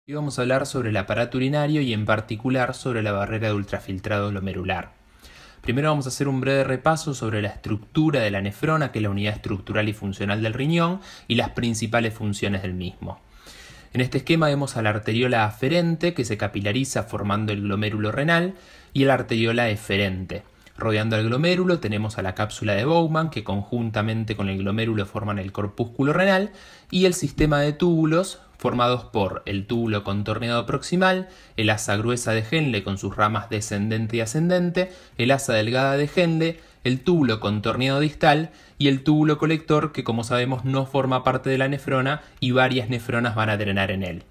Hoy vamos a hablar sobre el aparato urinario y en particular sobre la barrera de ultrafiltrado glomerular. Primero vamos a hacer un breve repaso sobre la estructura de la nefrona, que es la unidad estructural y funcional del riñón, y las principales funciones del mismo. En este esquema vemos a la arteriola aferente, que se capilariza formando el glomérulo renal, y a la arteriola eferente. Rodeando el glomérulo tenemos a la cápsula de Bowman, que conjuntamente con el glomérulo forman el corpúsculo renal, y el sistema de túbulos formados por el túbulo contorneado proximal, el asa gruesa de Henle con sus ramas descendente y ascendente, el asa delgada de Henle, el túbulo contorneado distal y el túbulo colector, que como sabemos no forma parte de la nefrona y varias nefronas van a drenar en él.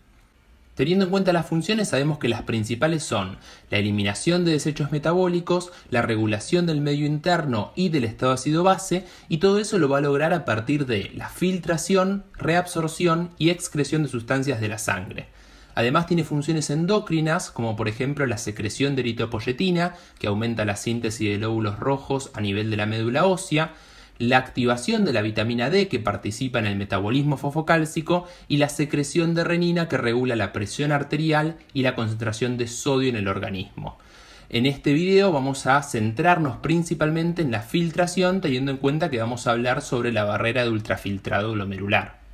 Teniendo en cuenta las funciones, sabemos que las principales son la eliminación de desechos metabólicos, la regulación del medio interno y del estado ácido-base, y todo eso lo va a lograr a partir de la filtración, reabsorción y excreción de sustancias de la sangre. Además tiene funciones endocrinas, como por ejemplo la secreción de eritropoyetina, que aumenta la síntesis de glóbulos rojos a nivel de la médula ósea, la activación de la vitamina D, que participa en el metabolismo fosfocálcico, y la secreción de renina, que regula la presión arterial y la concentración de sodio en el organismo. En este video vamos a centrarnos principalmente en la filtración, teniendo en cuenta que vamos a hablar sobre la barrera de ultrafiltrado glomerular.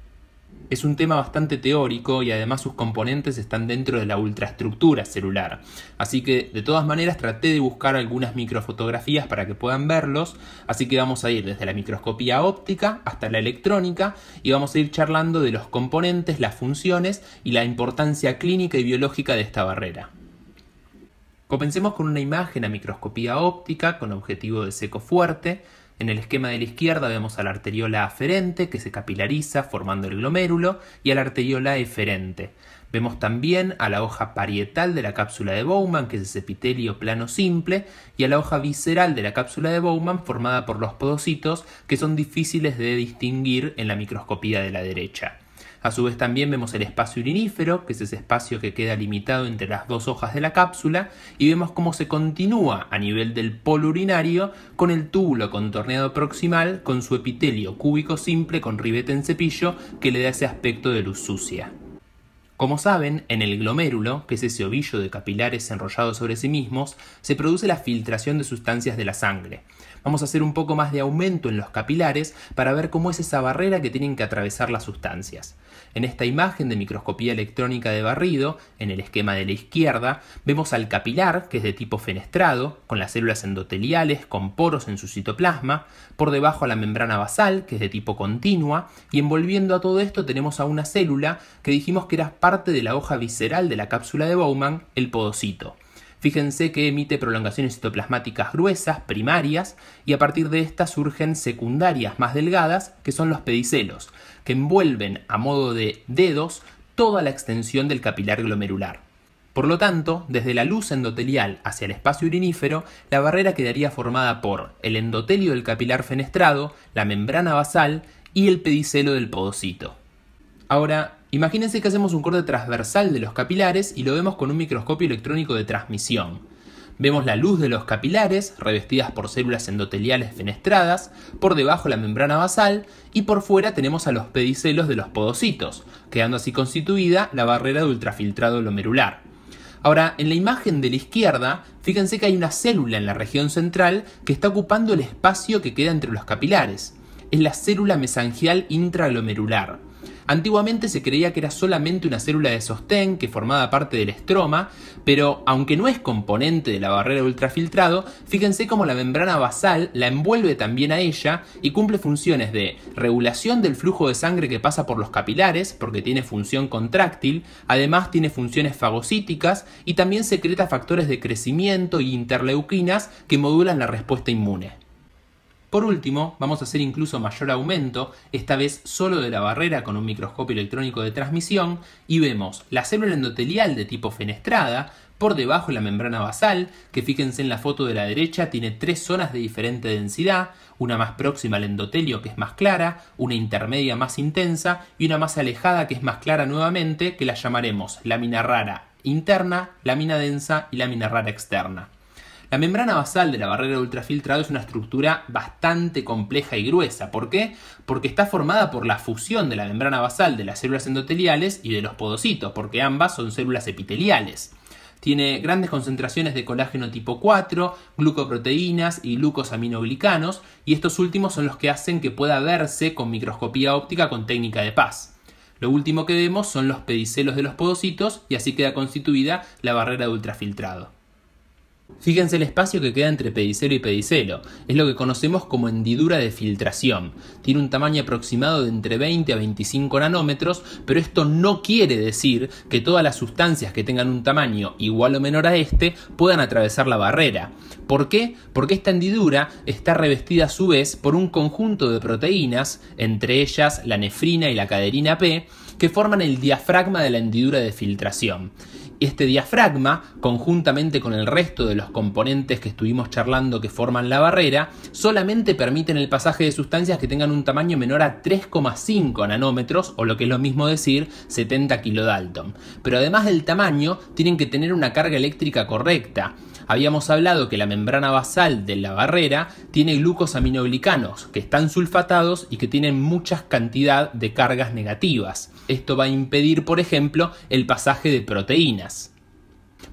Es un tema bastante teórico y además sus componentes están dentro de la ultraestructura celular. Así que de todas maneras traté de buscar algunas microfotografías para que puedan verlos. Así que vamos a ir desde la microscopía óptica hasta la electrónica y vamos a ir charlando de los componentes, las funciones y la importancia clínica y biológica de esta barrera. Comencemos con una imagen a microscopía óptica con objetivo de seco fuerte. En el esquema de la izquierda vemos a la arteriola aferente, que se capilariza formando el glomérulo, y a la arteriola eferente. Vemos también a la hoja parietal de la cápsula de Bowman, que es ese epitelio plano simple, y a la hoja visceral de la cápsula de Bowman, formada por los podocitos, que son difíciles de distinguir en la microscopía de la derecha. A su vez también vemos el espacio urinífero, que es ese espacio que queda limitado entre las dos hojas de la cápsula, y vemos cómo se continúa a nivel del polo urinario con el túbulo contorneado proximal con su epitelio cúbico simple con ribete en cepillo que le da ese aspecto de luz sucia. Como saben, en el glomérulo, que es ese ovillo de capilares enrollados sobre sí mismos, se produce la filtración de sustancias de la sangre. Vamos a hacer un poco más de aumento en los capilares para ver cómo es esa barrera que tienen que atravesar las sustancias. En esta imagen de microscopía electrónica de barrido, en el esquema de la izquierda, vemos al capilar, que es de tipo fenestrado, con las células endoteliales, con poros en su citoplasma, por debajo a la membrana basal, que es de tipo continua, y envolviendo a todo esto tenemos a una célula que dijimos que era parte de la hoja visceral de la cápsula de Bowman, el podocito. Fíjense que emite prolongaciones citoplasmáticas gruesas, primarias, y a partir de estas surgen secundarias más delgadas, que son los pedicelos, que envuelven a modo de dedos toda la extensión del capilar glomerular. Por lo tanto, desde la luz endotelial hacia el espacio urinífero, la barrera quedaría formada por el endotelio del capilar fenestrado, la membrana basal y el pedicelo del podocito. Ahora, imagínense que hacemos un corte transversal de los capilares y lo vemos con un microscopio electrónico de transmisión. Vemos la luz de los capilares, revestidas por células endoteliales fenestradas, por debajo la membrana basal y por fuera tenemos a los pedicelos de los podocitos, quedando así constituida la barrera de ultrafiltrado glomerular. Ahora, en la imagen de la izquierda, fíjense que hay una célula en la región central que está ocupando el espacio que queda entre los capilares. Es la célula mesangial intraglomerular. Antiguamente se creía que era solamente una célula de sostén que formaba parte del estroma, pero aunque no es componente de la barrera de ultrafiltrado, fíjense cómo la membrana basal la envuelve también a ella y cumple funciones de regulación del flujo de sangre que pasa por los capilares, porque tiene función contráctil, además tiene funciones fagocíticas y también secreta factores de crecimiento y interleuquinas que modulan la respuesta inmune. Por último, vamos a hacer incluso mayor aumento, esta vez solo de la barrera con un microscopio electrónico de transmisión, y vemos la célula endotelial de tipo fenestrada, por debajo la membrana basal, que fíjense en la foto de la derecha tiene 3 zonas de diferente densidad, una más próxima al endotelio que es más clara, una intermedia más intensa y una más alejada que es más clara nuevamente, que la llamaremos lámina rara interna, lámina densa y lámina rara externa. La membrana basal de la barrera de ultrafiltrado es una estructura bastante compleja y gruesa. ¿Por qué? Porque está formada por la fusión de la membrana basal de las células endoteliales y de los podocitos, porque ambas son células epiteliales. Tiene grandes concentraciones de colágeno tipo 4, glucoproteínas y glucosaminoglicanos, y estos últimos son los que hacen que pueda verse con microscopía óptica con técnica de Paz. Lo último que vemos son los pedicelos de los podocitos y así queda constituida la barrera de ultrafiltrado. Fíjense el espacio que queda entre pedicelo y pedicelo, es lo que conocemos como hendidura de filtración. Tiene un tamaño aproximado de entre 20 a 25 nanómetros, pero esto no quiere decir que todas las sustancias que tengan un tamaño igual o menor a este puedan atravesar la barrera. ¿Por qué? Porque esta hendidura está revestida a su vez por un conjunto de proteínas, entre ellas la nefrina y la caderina P, que forman el diafragma de la hendidura de filtración. Este diafragma, conjuntamente con el resto de los componentes que estuvimos charlando que forman la barrera, solamente permiten el pasaje de sustancias que tengan un tamaño menor a 3,5 nanómetros, o lo que es lo mismo decir, 70 kilodalton. Pero además del tamaño, tienen que tener una carga eléctrica correcta. Habíamos hablado que la membrana basal de la barrera tiene glucosaminoglicanos que están sulfatados y que tienen mucha cantidad de cargas negativas. Esto va a impedir, por ejemplo, el pasaje de proteínas.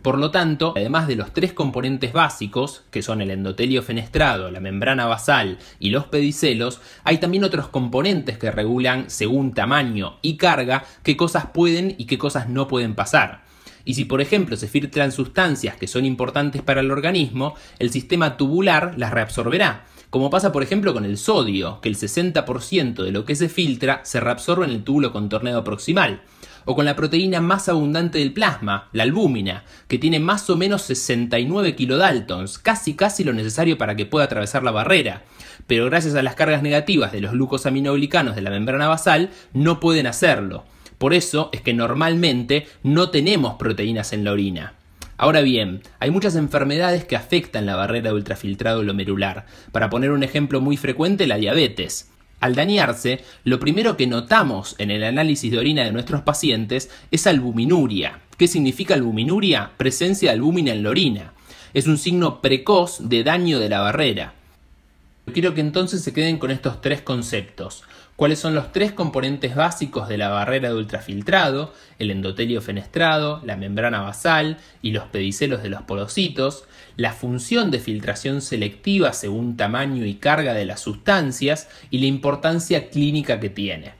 Por lo tanto, además de los tres componentes básicos, que son el endotelio fenestrado, la membrana basal y los pedicelos, hay también otros componentes que regulan, según tamaño y carga, qué cosas pueden y qué cosas no pueden pasar. Y si por ejemplo se filtran sustancias que son importantes para el organismo, el sistema tubular las reabsorberá, como pasa por ejemplo con el sodio, que el 60% de lo que se filtra se reabsorbe en el túbulo contorneado proximal, o con la proteína más abundante del plasma, la albúmina, que tiene más o menos 69 kilodaltons, casi lo necesario para que pueda atravesar la barrera, pero gracias a las cargas negativas de los glucosaminoglicanos de la membrana basal no pueden hacerlo. Por eso es que normalmente no tenemos proteínas en la orina. Ahora bien, hay muchas enfermedades que afectan la barrera de ultrafiltrado glomerular. Para poner un ejemplo muy frecuente, la diabetes. Al dañarse, lo primero que notamos en el análisis de orina de nuestros pacientes es albuminuria. ¿Qué significa albuminuria? Presencia de albúmina en la orina. Es un signo precoz de daño de la barrera. Quiero que entonces se queden con estos tres conceptos. ¿Cuáles son los tres componentes básicos de la barrera de ultrafiltrado? El endotelio fenestrado, la membrana basal y los pedicelos de los podocitos. La función de filtración selectiva según tamaño y carga de las sustancias y la importancia clínica que tiene.